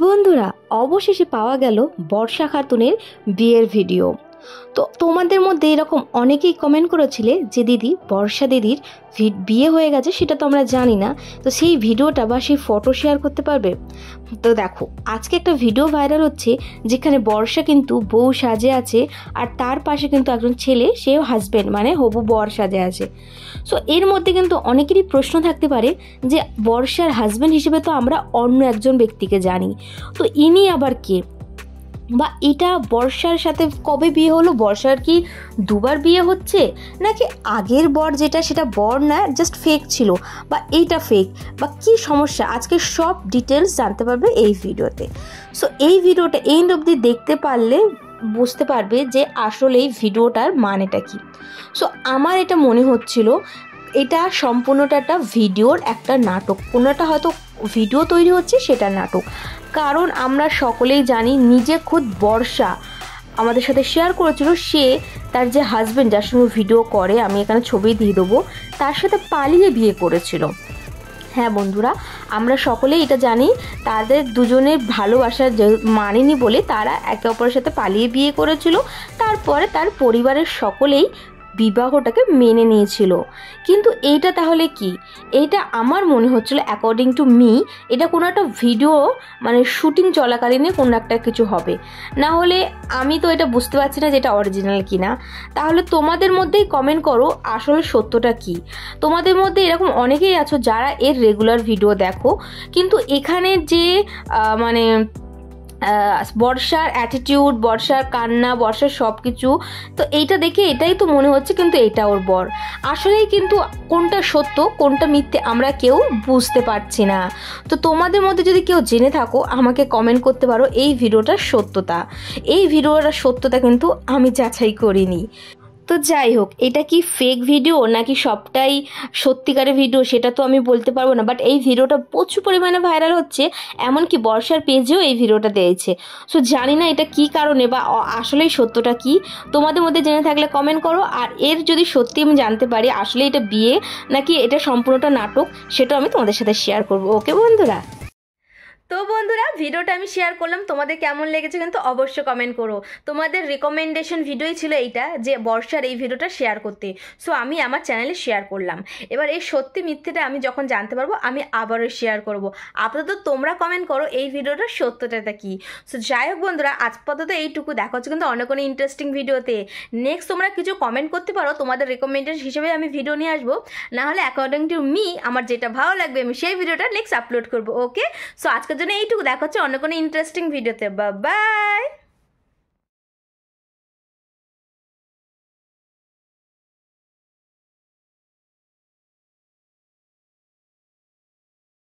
বন্ধুরা, অবশেষে পাওয়া গেল বর্ষা খাতুনের বিয়ের ভিডিও। তো তোমাদের মধ্যে এরকম অনেকেই কমেন্ট করেছিলে যে দিদি, বর্ষা দিদির বিয়ে হয়ে গেছে, সেটা তো আমরা জানি না, তো সেই ভিডিওটা বা সেই ফটো শেয়ার করতে পারবে। তো দেখো, আজকে একটা ভিডিও ভাইরাল হচ্ছে যেখানে বর্ষা কিন্তু বউ সাজে আছে, আর তার পাশে কিন্তু একজন ছেলে, সেও হাজব্যান্ড মানে হবু বর সাজে আছে। সো এর মধ্যে কিন্তু অনেকেরই প্রশ্ন থাকতে পারে যে বর্ষার হাজব্যান্ড হিসেবে তো আমরা অন্য একজন ব্যক্তিকে জানি, তো ইনি আবার কে, বা এটা বর্ষার সাথে কবে বিয়ে হলো, বর্ষার কি দুবার বিয়ে হচ্ছে, নাকি আগের বর যেটা সেটা বর না, জাস্ট ফেক ছিল, বা এইটা ফেক, বা কি সমস্যা, আজকে সব ডিটেলস জানতে পারবে এই ভিডিওতে। সো এই ভিডিওটা এন্ড অবধি দেখতে পারলে বুঝতে পারবে যে আসলে এই ভিডিওটার মানেটা কি। সো আমার এটা মনে হচ্ছিল এটা সম্পূর্ণটা একটা ভিডিওর একটা নাটক, কোনোটা হয়তো ভিডিও তৈরি হচ্ছে সেটা নাটক। কারণ আমরা সকলেই জানি, নিজে খুদ বর্ষা আমাদের সাথে শেয়ার করেছিল, সে তার যে হাজব্যান্ড যার সঙ্গে ভিডিও করে, আমি এখানে ছবি দিয়ে দেবো, তার সাথে পালিয়ে বিয়ে করেছিল। হ্যাঁ বন্ধুরা, আমরা সকলেই এটা জানি, তাদের দুজনের ভালোবাসার মানেনি বলে তারা একে অপরের সাথে পালিয়ে বিয়ে করেছিল। তারপরে তার পরিবারের সকলেই বিবাহটাকে মেনে নিয়েছিল। কিন্তু এইটা তাহলে কি, এইটা আমার মনে হচ্ছিল অ্যাকর্ডিং টু মি, এটা কোনো একটা ভিডিও মানে শুটিং চলাকালীনে কোনো একটা কিছু হবে, না হলে আমি তো এটা বুঝতে পারছি না যে এটা অরিজিনাল কিনা। তাহলে তোমাদের মধ্যেই কমেন্ট করো আসলে সত্যটা কি। তোমাদের মধ্যে এরকম অনেকেই আছো যারা এর রেগুলার ভিডিও দেখো, কিন্তু এখানে যে মানে বর্ষার অ্যাটিটিউড, বর্ষার কান্না, বর্ষার সব কিছু, তো এইটা দেখে এটাই তো মনে হচ্ছে কিন্তু এটা ওর বর। আসলেই কিন্তু কোনটা সত্য কোনটা মিথ্যে আমরা কেউ বুঝতে পারছি না। তো তোমাদের মধ্যে যদি কেউ জেনে থাকো আমাকে কমেন্ট করতে পারো এই ভিডিওটার সত্যতা। এই ভিডিওটার সত্যতা কিন্তু আমি যাচাই করিনি। তো যাই হোক, এটা কি ফেক ভিডিও নাকি সবটাই সত্যিকারের ভিডিও সেটা তো আমি বলতে পারবো না, বাট এই ভিডিওটা প্রচুর পরিমাণে ভাইরাল হচ্ছে, এমনকি বর্ষার পেজেও এই ভিডিওটা দিয়েছে। সো জানি না এটা কি কারণে বা আসলেই সত্যটা কি, তোমাদের মধ্যে জেনে থাকলে কমেন্ট করো। আর এর যদি সত্যি আমি জানতে পারি আসলে এটা বিয়ে নাকি এটা সম্পূর্ণটা নাটক, সেটাও আমি তোমাদের সাথে শেয়ার করবো। ওকে বন্ধুরা? তো বন্ধুরা, ভিডিওটা আমি শেয়ার করলাম, তোমাদের কেমন লেগেছে কিন্তু অবশ্যই কমেন্ট করো। তোমাদের রিকমেন্ডেশন ভিডিওই ছিল এইটা, যে বর্ষার এই ভিডিওটা শেয়ার করতে। সো আমি আমার চ্যানেলে শেয়ার করলাম। এবার এই সত্যি মিথ্যেটা আমি যখন জানতে পারবো আমি আবারও শেয়ার করব। আপাতত তোমরা কমেন্ট করো এই ভিডিওটার সত্যটা কি। সো যাই হোক বন্ধুরা, আপাতত এইটুকু, দেখা হচ্ছে কিন্তু অনেক কোনো ইন্টারেস্টিং ভিডিওতে। নেক্সট তোমরা কিছু কমেন্ট করতে পারো, তোমাদের রিকমেন্ডেশন হিসেবে আমি ভিডিও নিয়ে আসবো, না হলে অ্যাকর্ডিং টু মি আমার যেটা ভালো লাগবে আমি সেই ভিডিওটা নেক্সট আপলোড করবো। ওকে, সো আজকের জন্য এইটুকু, দেখা হচ্ছে অন্য কোনো ইন্টারেস্টিং ভিডিওতে। Bye bye.